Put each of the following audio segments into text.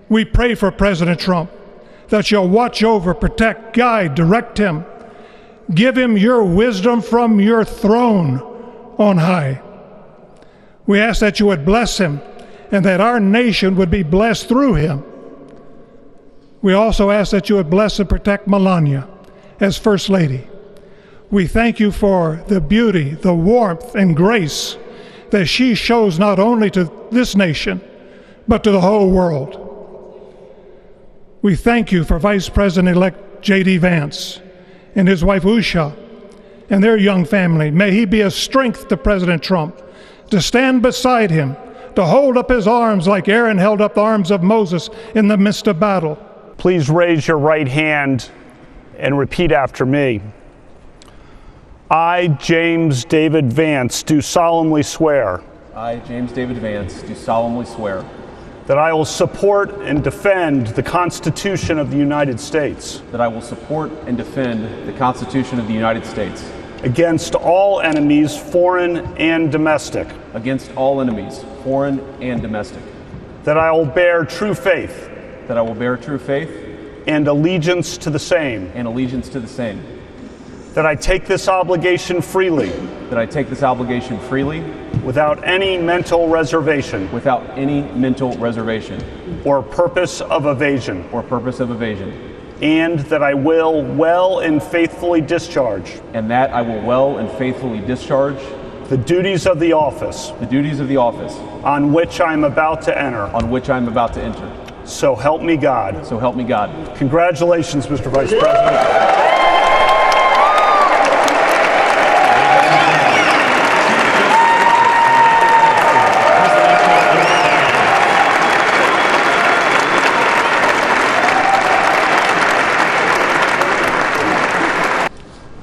We pray for President Trump that you'll watch over, protect, guide, direct him. Give him your wisdom from your throne on high. We ask that you would bless him and that our nation would be blessed through him. We also ask that you would bless and protect Melania as First Lady. We thank you for the beauty, the warmth, and grace that she shows not only to this nation, but to the whole world. We thank you for Vice President-elect J.D. Vance and his wife Usha and their young family. May he be a strength to President Trump, to stand beside him, to hold up his arms like Aaron held up the arms of Moses in the midst of battle. Please raise your right hand and repeat after me. I, James David Vance, do solemnly swear. I, James David Vance, do solemnly swear that I will support and defend the Constitution of the United States. that I will support and defend the Constitution of the United States Against all enemies, foreign and domestic. against all enemies, foreign and domestic, That I will bear true faith that I will bear true faith and allegiance to the same. and allegiance to the same, That I take this obligation freely, that I take this obligation freely without any mental reservation without any mental reservation or purpose of evasion. or purpose of evasion, And that I will well and faithfully discharge and that I will well and faithfully discharge the duties of the office the duties of the office on which I am about to enter. on which I am about to enter. So help me God. So help me God. Congratulations, Mr. Vice President.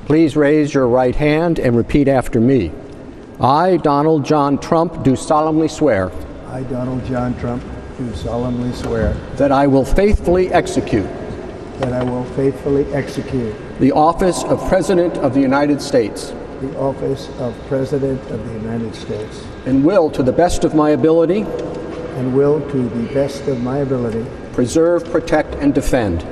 Please raise your right hand and repeat after me. I, Donald John Trump, do solemnly swear I, Donald John Trump, do solemnly swear that I will faithfully execute that I will faithfully execute the office of President of the United States the office of President of the United States and will, to the best of my ability, and will, to the best of my ability, preserve, protect, and defend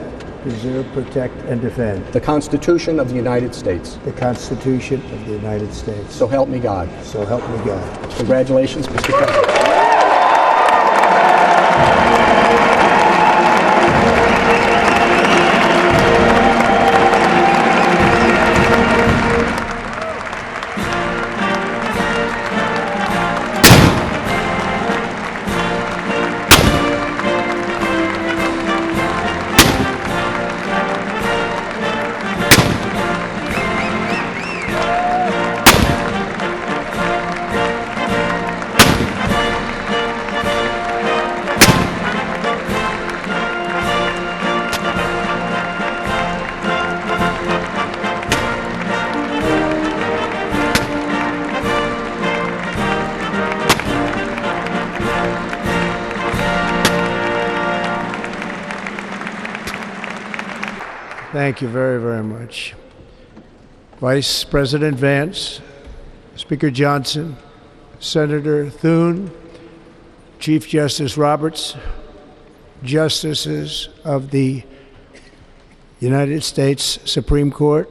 preserve, protect, and defend the Constitution of the United States. the Constitution of the United States. So help me God. So help me God. Congratulations, Mr. President. Thank you very, very much. Vice President Vance, Speaker Johnson, Senator Thune, Chief Justice Roberts, Justices of the United States Supreme Court,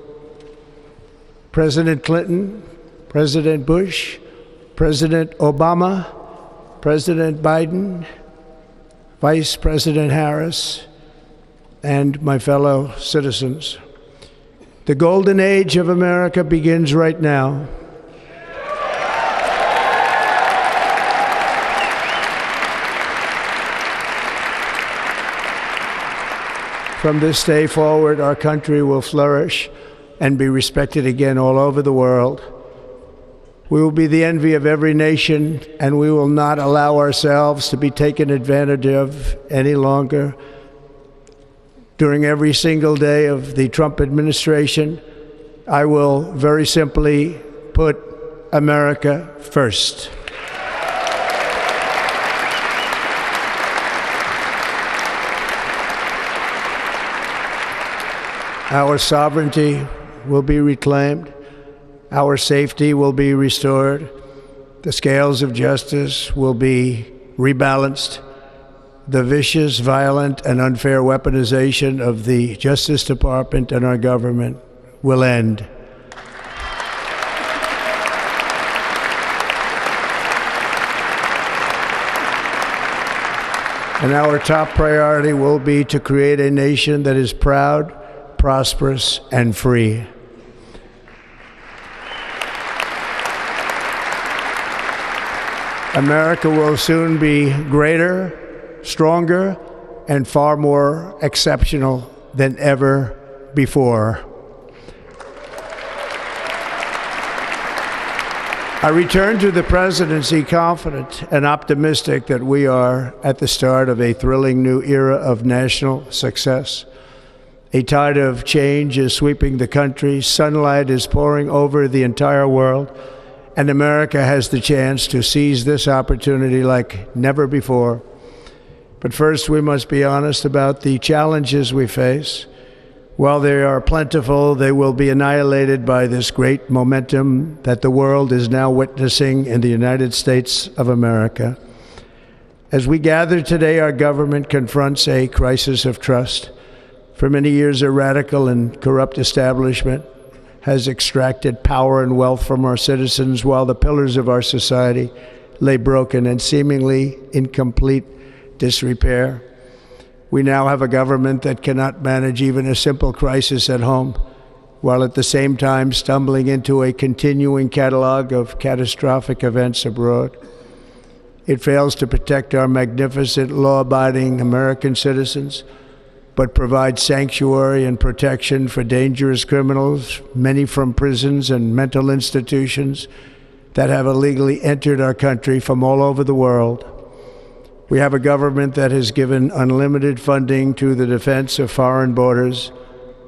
President Clinton, President Bush, President Obama, President Biden, Vice President Harris, and my fellow citizens. The golden age of America begins right now. From this day forward, our country will flourish and be respected again all over the world. We will be the envy of every nation, and we will not allow ourselves to be taken advantage of any longer. During every single day of the Trump administration, I will very simply put America first. Our sovereignty will be reclaimed. Our safety will be restored. The scales of justice will be rebalanced. the vicious, violent, and unfair weaponization of the Justice Department and our government will end. And our top priority will be to create a nation that is proud, prosperous, and free. America will soon be greater, stronger, and far more exceptional than ever before. I return to the presidency confident and optimistic that we are at the start of a thrilling new era of national success. A tide of change is sweeping the country, sunlight is pouring over the entire world, and America has the chance to seize this opportunity like never before. But first, we must be honest about the challenges we face. While they are plentiful, they will be annihilated by this great momentum that the world is now witnessing in the United States of America. As we gather today, our government confronts a crisis of trust. For many years, a radical and corrupt establishment has extracted power and wealth from our citizens while the pillars of our society lay broken and seemingly in complete disrepair. We now have a government that cannot manage even a simple crisis at home, while at the same time stumbling into a continuing catalog of catastrophic events abroad. It fails to protect our magnificent, law-abiding American citizens, but provides sanctuary and protection for dangerous criminals, many from prisons and mental institutions that have illegally entered our country from all over the world. We have a government that has given unlimited funding to the defense of foreign borders,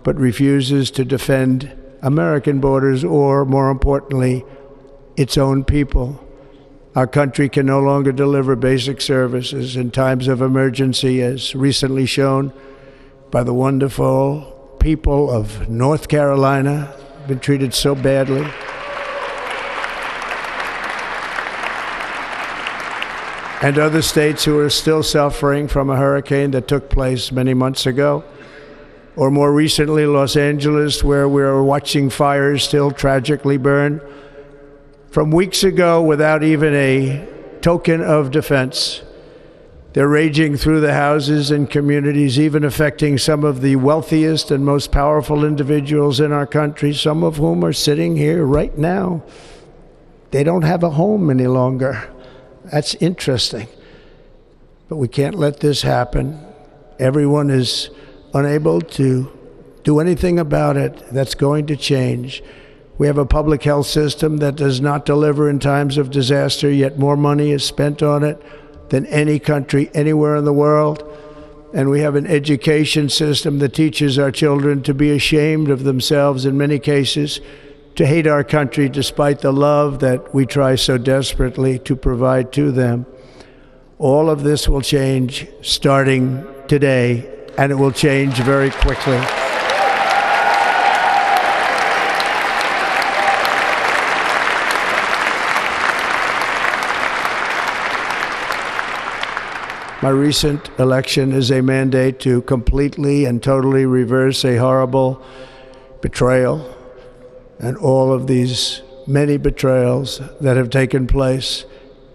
but refuses to defend American borders or, more importantly, its own people. Our country can no longer deliver basic services in times of emergency, as recently shown by the wonderful people of North Carolina, been treated so badly. And other states who are still suffering from a hurricane that took place many months ago. Or more recently, Los Angeles, where we are watching fires still tragically burn from weeks ago without even a token of defense. They're raging through the houses and communities, even affecting some of the wealthiest and most powerful individuals in our country, some of whom are sitting here right now. They don't have a home any longer. That's interesting. But we can't let this happen. Everyone is unable to do anything about it. That's going to change. We have a public health system that does not deliver in times of disaster, yet more money is spent on it than any country anywhere in the world. And we have an education system that teaches our children to be ashamed of themselves in many cases, to hate our country despite the love that we try so desperately to provide to them. All of this will change starting today, and it will change very quickly. My recent election is a mandate to completely and totally reverse a horrible betrayal and all of these many betrayals that have taken place,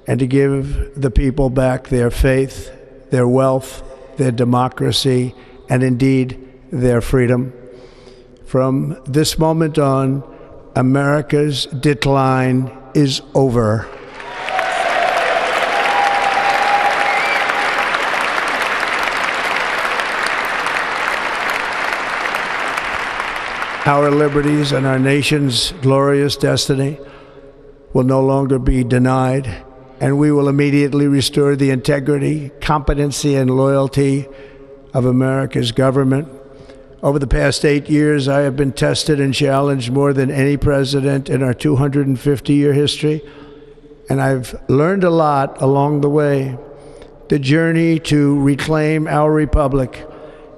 and to give the people back their faith, their wealth, their democracy, and indeed their freedom. From this moment on, America's decline is over. Our liberties and our nation's glorious destiny will no longer be denied, and we will immediately restore the integrity, competency, and loyalty of America's government. Over the past 8 years, I have been tested and challenged more than any president in our 250-year history, and I've learned a lot along the way. The journey to reclaim our republic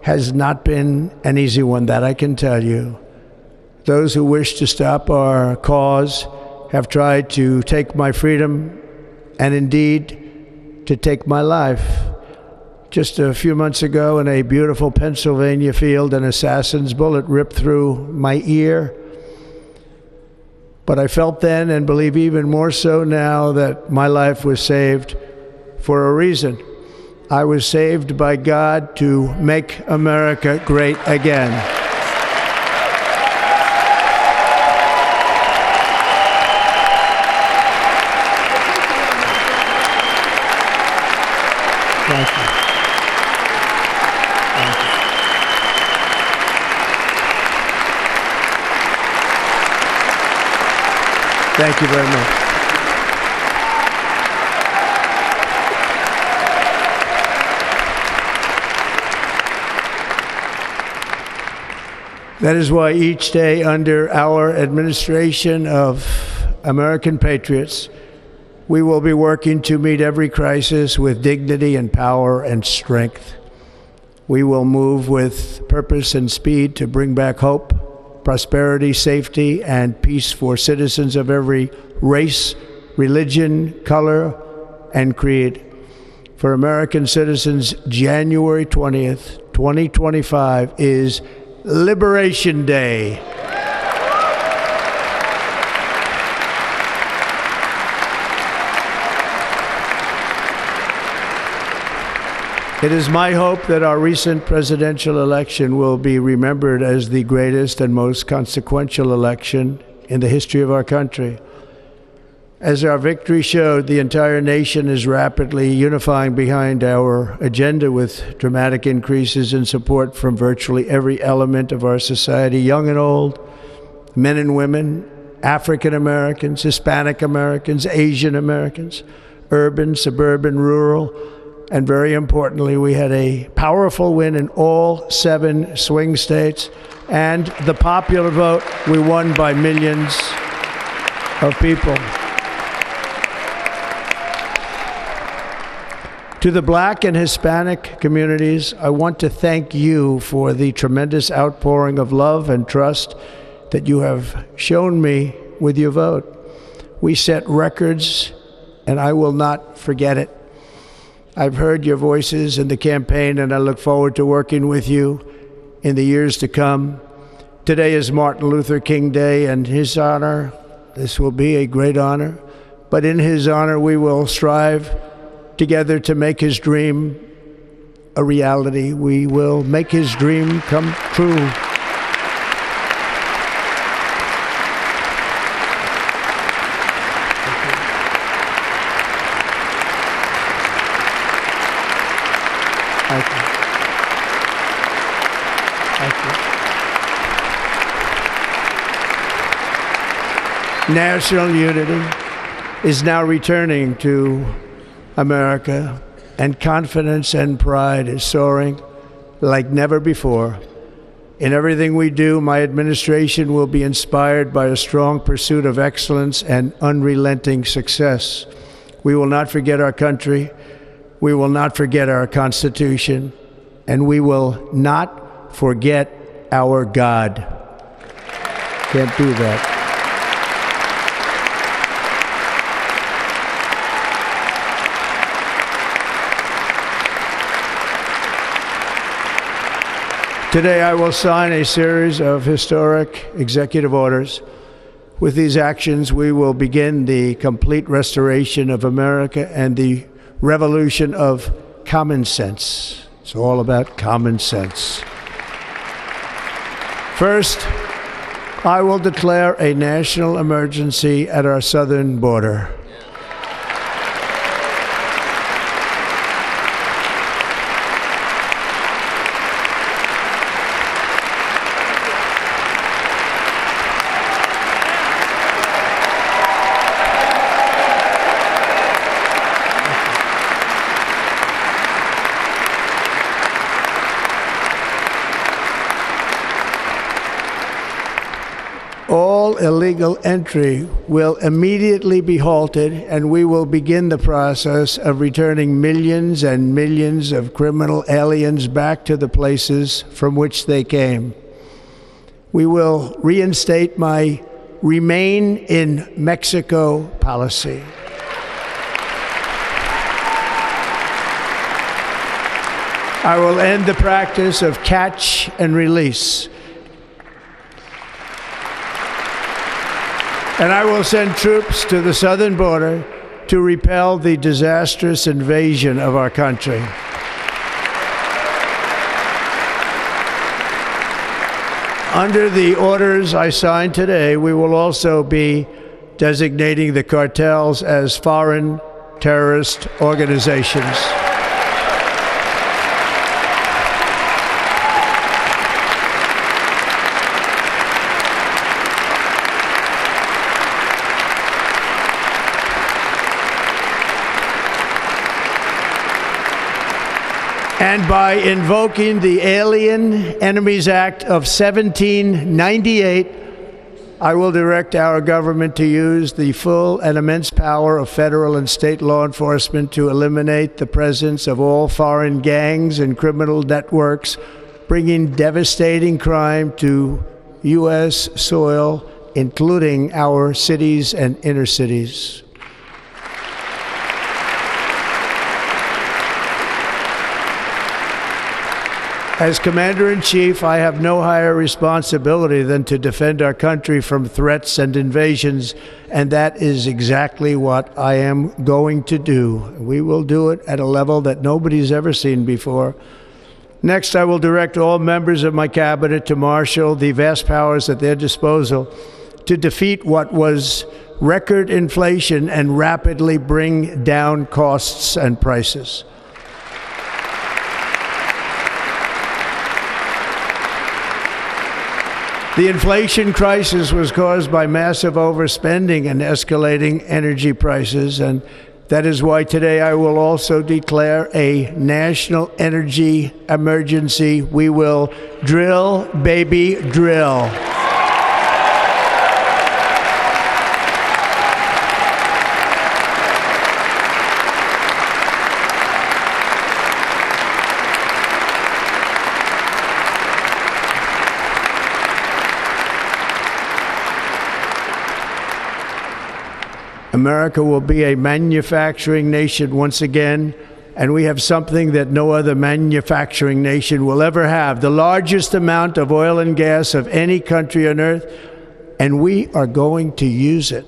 has not been an easy one, that I can tell you. Those who wish to stop our cause have tried to take my freedom and indeed to take my life. Just a few months ago in a beautiful Pennsylvania field, an assassin's bullet ripped through my ear. But I felt then, and believe even more so now, that my life was saved for a reason. I was saved by God to make America great again. Thank you. Thank you very much. That is why each day under our administration of American patriots, we will be working to meet every crisis with dignity and power and strength. We will move with purpose and speed to bring back hope, prosperity, safety, and peace for citizens of every race, religion, color, and creed. For American citizens, January 20th, 2025 is Liberation Day. It is my hope that our recent presidential election will be remembered as the greatest and most consequential election in the history of our country. As our victory showed, the entire nation is rapidly unifying behind our agenda with dramatic increases in support from virtually every element of our society, young and old, men and women, African Americans, Hispanic Americans, Asian Americans, urban, suburban, rural, and very importantly, we had a powerful win in all 7 swing states, and the popular vote, we won by millions of people. To the Black and Hispanic communities, I want to thank you for the tremendous outpouring of love and trust that you have shown me with your vote. We set records, and I will not forget it. I've heard your voices in the campaign, and I look forward to working with you in the years to come. Today is Martin Luther King Day, and his honor, this will be a great honor, but in his honor we will strive together to make his dream a reality. We will make his dream come true. Thank you. Thank you. National unity is now returning to America, and confidence and pride is soaring like never before. In everything we do, my administration will be inspired by a strong pursuit of excellence and unrelenting success. We will not forget our country. We will not forget our Constitution, and we will not forget our God. Can't do that. Today I will sign a series of historic executive orders. With these actions, we will begin the complete restoration of America and the revolution of common sense. It's all about common sense. First, I will declare a national emergency at our southern border. All illegal entry will immediately be halted, and we will begin the process of returning millions and millions of criminal aliens back to the places from which they came. We will reinstate my Remain in Mexico policy. I will end the practice of catch and release. And I will send troops to the southern border to repel the disastrous invasion of our country. Under the orders I signed today, we will also be designating the cartels as foreign terrorist organizations. And by invoking the Alien Enemies Act of 1798, I will direct our government to use the full and immense power of federal and state law enforcement to eliminate the presence of all foreign gangs and criminal networks, bringing devastating crime to U.S. soil, including our cities and inner cities. As Commander-in-Chief, I have no higher responsibility than to defend our country from threats and invasions, and that is exactly what I am going to do. We will do it at a level that nobody's ever seen before. Next, I will direct all members of my cabinet to marshal the vast powers at their disposal to defeat what was record inflation and rapidly bring down costs and prices. The inflation crisis was caused by massive overspending and escalating energy prices, and that is why today I will also declare a national energy emergency. We will drill, baby, drill. America will be a manufacturing nation once again, and we have something that no other manufacturing nation will ever have, the largest amount of oil and gas of any country on earth, and we are going to use it.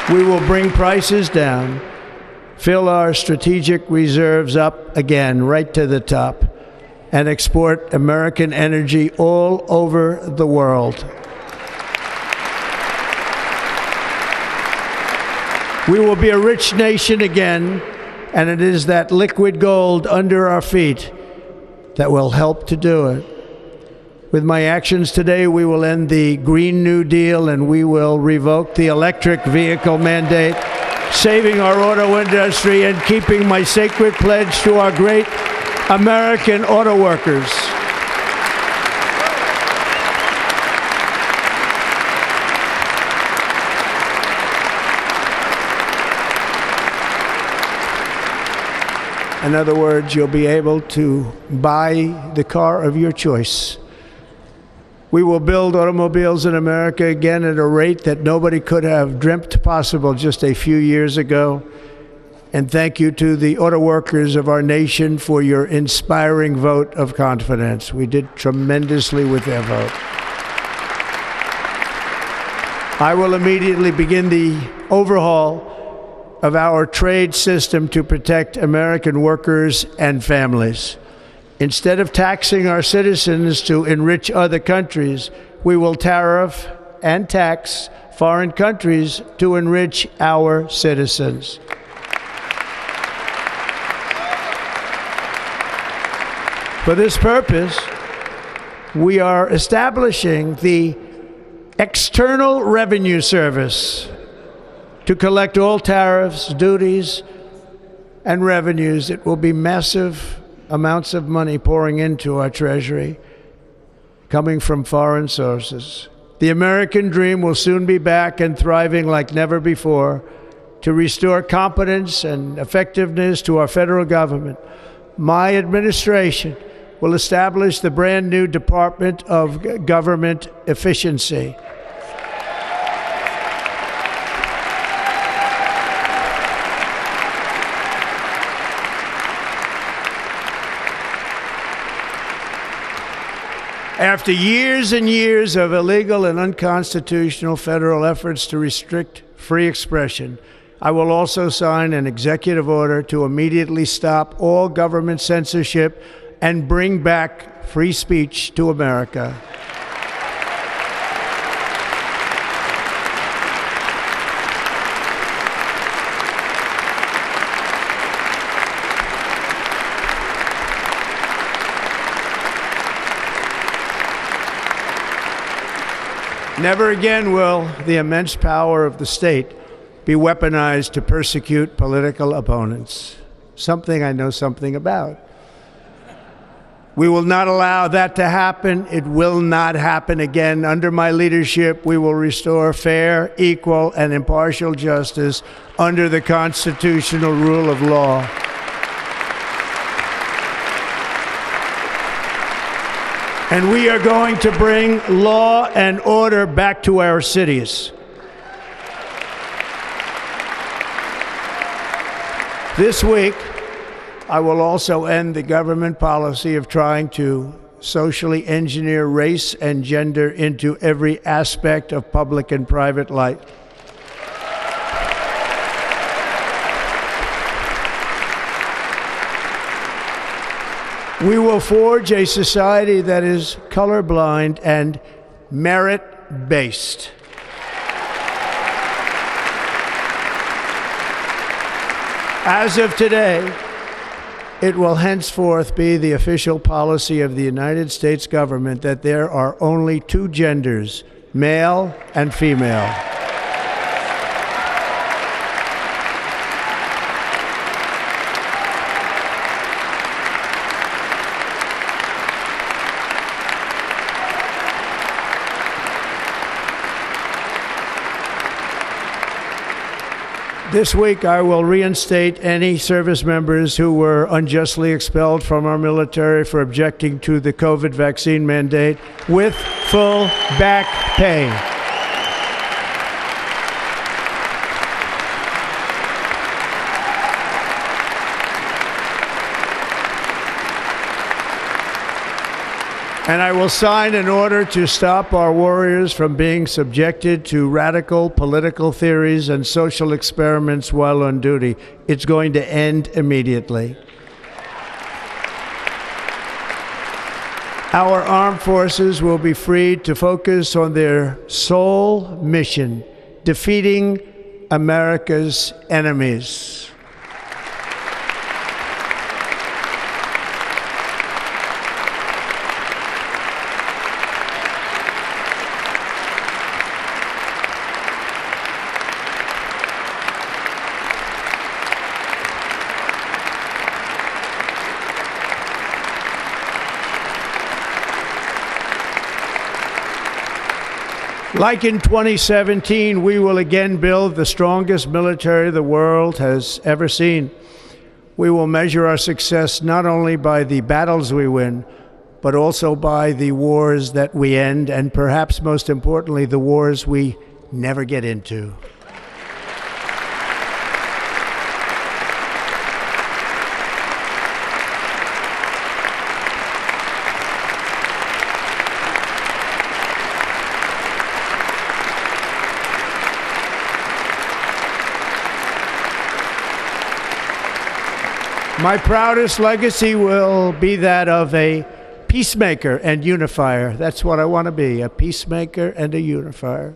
We will bring prices down, fill our strategic reserves up again, right to the top, and export American energy all over the world. We will be a rich nation again, and it is that liquid gold under our feet that will help to do it. With my actions today, we will end the Green New Deal, and we will revoke the electric vehicle mandate, saving our auto industry and keeping my sacred pledge to our great American auto workers. In other words, you'll be able to buy the car of your choice. We will build automobiles in America again at a rate that nobody could have dreamt possible just a few years ago. And thank you to the auto workers of our nation for your inspiring vote of confidence. We did tremendously with their vote. I will immediately begin the overhaul of our trade system to protect American workers and families. Instead of taxing our citizens to enrich other countries, we will tariff and tax foreign countries to enrich our citizens. For this purpose, we are establishing the External Revenue Service to collect all tariffs, duties, and revenues. It will be massive amounts of money pouring into our treasury, coming from foreign sources. The American dream will soon be back and thriving like never before to restore competence and effectiveness to our federal government. My administration will establish the brand new Department of Government Efficiency. After years and years of illegal and unconstitutional federal efforts to restrict free expression, I will also sign an executive order to immediately stop all government censorship and bring back free speech to America. Never again will the immense power of the state be weaponized to persecute political opponents, something I know something about. We will not allow that to happen. It will not happen again. Under my leadership, we will restore fair, equal, and impartial justice under the constitutional rule of law. And we are going to bring law and order back to our cities. This week, I will also end the government policy of trying to socially engineer race and gender into every aspect of public and private life. We will forge a society that is colorblind and merit-based. As of today, it will henceforth be the official policy of the United States government that there are only two genders, male and female. This week, I will reinstate any service members who were unjustly expelled from our military for objecting to the COVID vaccine mandate with full back pay. And I will sign an order to stop our warriors from being subjected to radical political theories and social experiments while on duty. It's going to end immediately. Our armed forces will be freed to focus on their sole mission, defeating America's enemies. Like in 2017, we will again build the strongest military the world has ever seen. We will measure our success not only by the battles we win, but also by the wars that we end, and perhaps most importantly, the wars we never get into. My proudest legacy will be that of a peacemaker and unifier. That's what I want to be, a peacemaker and a unifier.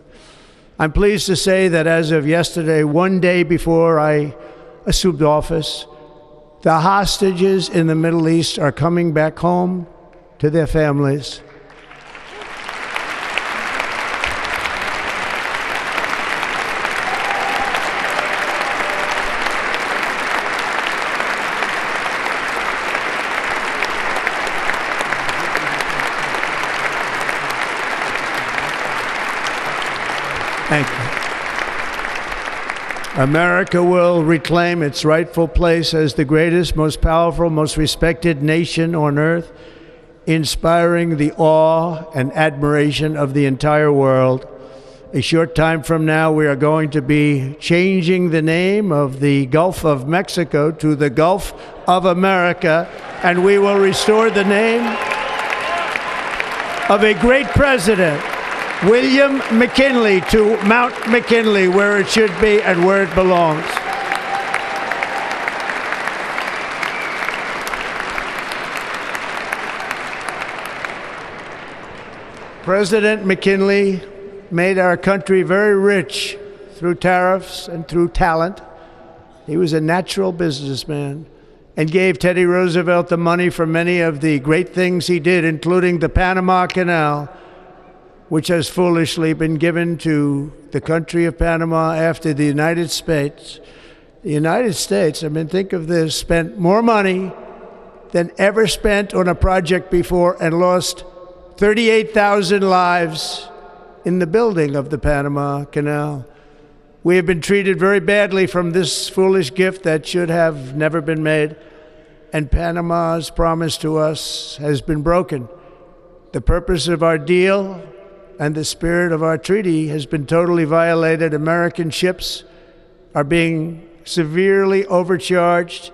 I'm pleased to say that as of yesterday, one day before I assumed office, the hostages in the Middle East are coming back home to their families. Thank you. America will reclaim its rightful place as the greatest, most powerful, most respected nation on earth, inspiring the awe and admiration of the entire world. A short time from now, we are going to be changing the name of the Gulf of Mexico to the Gulf of America, and we will restore the name. of a great president, William McKinley, to Mount McKinley, where it should be and where it belongs. President McKinley made our country very rich through tariffs and through talent. He was a natural businessman and gave Teddy Roosevelt the money for many of the great things he did, including the Panama Canal, which has foolishly been given to the country of Panama after the United States. The United States, I mean, think of this, spent more money than ever spent on a project before and lost 38,000 lives in the building of the Panama Canal. We have been treated very badly from this foolish gift that should have never been made, and Panama's promise to us has been broken. The purpose of our deal and the spirit of our treaty has been totally violated. American ships are being severely overcharged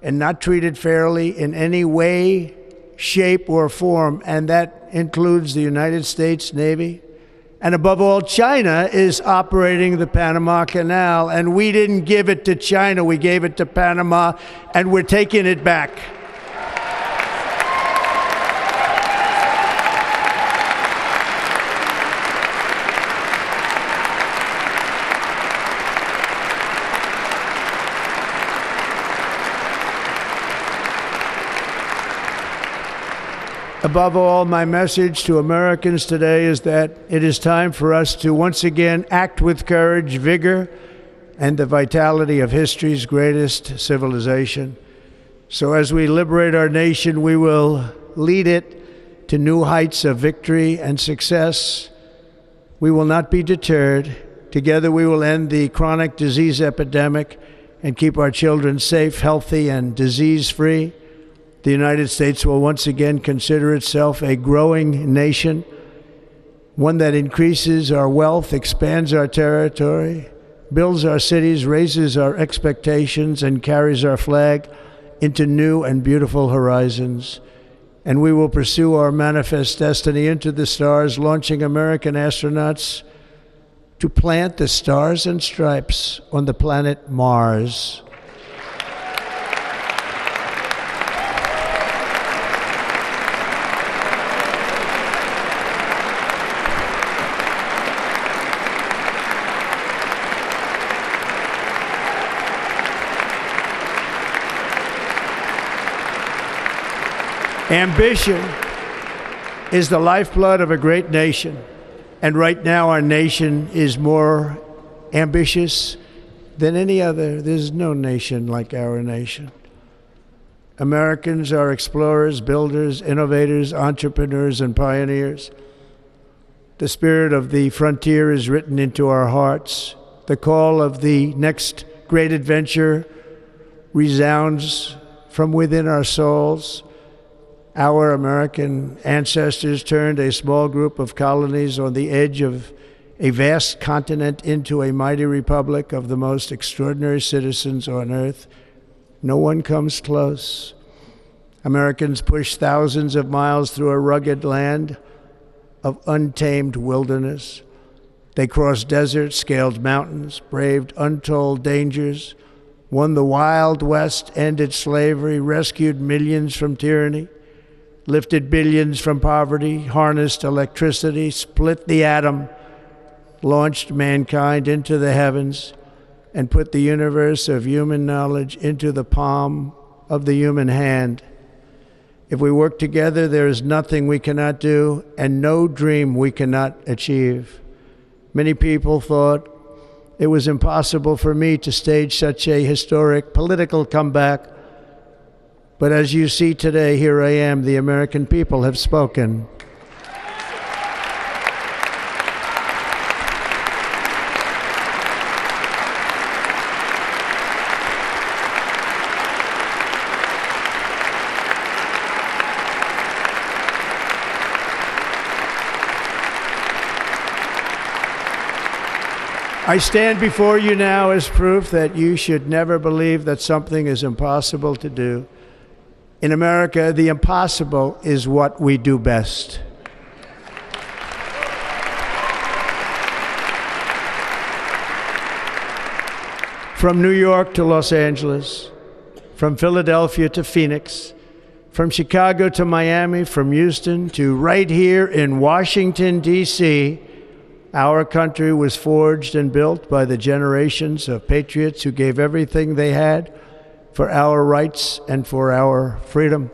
and not treated fairly in any way, shape, or form, and that includes the United States Navy. And above all, China is operating the Panama Canal, and we didn't give it to China, we gave it to Panama, and we're taking it back. Above all, my message to Americans today is that it is time for us to once again act with courage, vigor, and the vitality of history's greatest civilization. So as we liberate our nation, we will lead it to new heights of victory and success. We will not be deterred. Together we will end the chronic disease epidemic and keep our children safe, healthy, and disease-free. The United States will once again consider itself a growing nation, one that increases our wealth, expands our territory, builds our cities, raises our expectations, and carries our flag into new and beautiful horizons. And we will pursue our manifest destiny into the stars, launching American astronauts to plant the stars and stripes on the planet Mars. Ambition is the lifeblood of a great nation, and right now our nation is more ambitious than any other. There's no nation like our nation. Americans are explorers, builders, innovators, entrepreneurs, and pioneers. The spirit of the frontier is written into our hearts. The call of the next great adventure resounds from within our souls. Our American ancestors turned a small group of colonies on the edge of a vast continent into a mighty republic of the most extraordinary citizens on earth. No one comes close. Americans pushed thousands of miles through a rugged land of untamed wilderness. They crossed deserts, scaled mountains, braved untold dangers, won the Wild West, ended slavery, rescued millions from tyranny, lifted billions from poverty, harnessed electricity, split the atom, launched mankind into the heavens, and put the universe of human knowledge into the palm of the human hand. If we work together, there is nothing we cannot do and no dream we cannot achieve. Many people thought it was impossible for me to stage such a historic political comeback. But as you see today, here I am. The American people have spoken. I stand before you now as proof that you should never believe that something is impossible to do. In America, the impossible is what we do best. From New York to Los Angeles, from Philadelphia to Phoenix, from Chicago to Miami, from Houston to right here in Washington, D.C., our country was forged and built by the generations of patriots who gave everything they had for our rights and for our freedom.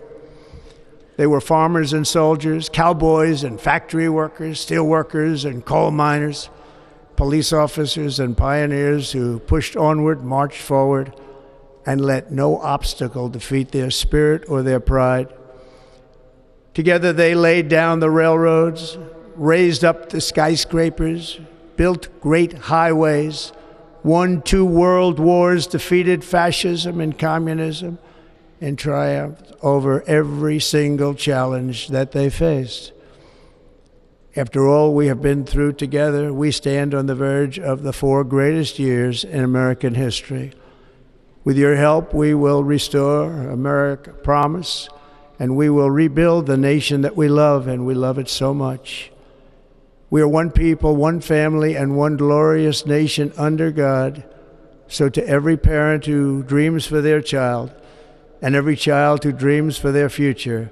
They were farmers and soldiers, cowboys and factory workers, steel workers and coal miners, police officers and pioneers who pushed onward, marched forward, and let no obstacle defeat their spirit or their pride. Together they laid down the railroads, raised up the skyscrapers, built great highways, won 2 world wars, defeated fascism and communism, and triumphed over every single challenge that they faced. After all we have been through together, we stand on the verge of the 4 greatest years in American history. With your help, we will restore America promise, and we will rebuild the nation that we love, and we love it so much. We are one people, one family, and one glorious nation under God. So to every parent who dreams for their child, and every child who dreams for their future,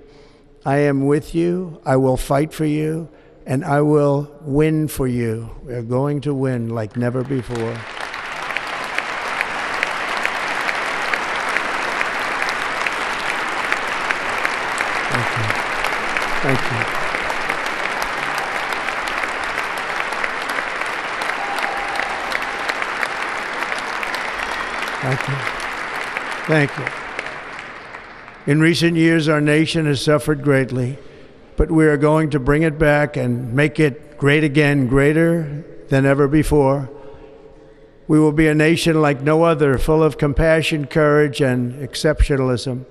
I am with you, I will fight for you, and I will win for you. We are going to win like never before. Thank you. Thank you. Thank you. Thank you. In recent years, our nation has suffered greatly, but we are going to bring it back and make it great again, greater than ever before. We will be a nation like no other, full of compassion, courage, and exceptionalism.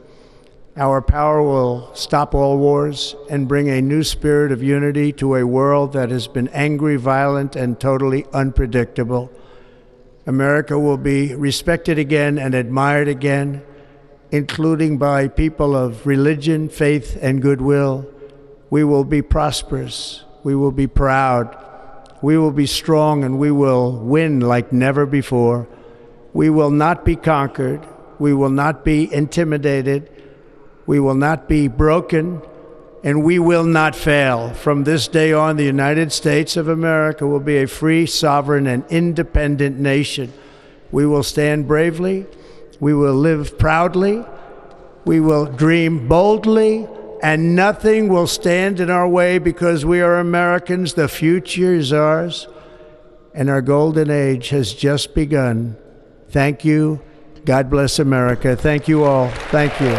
Our power will stop all wars and bring a new spirit of unity to a world that has been angry, violent, and totally unpredictable. America will be respected again and admired again, including by people of religion, faith, and goodwill. We will be prosperous. We will be proud. We will be strong, and we will win like never before. We will not be conquered. We will not be intimidated. We will not be broken, and we will not fail. From this day on, the United States of America will be a free, sovereign, and independent nation. We will stand bravely. We will live proudly. We will dream boldly, and nothing will stand in our way because we are Americans. The future is ours, and our golden age has just begun. Thank you. God bless America. Thank you all. Thank you.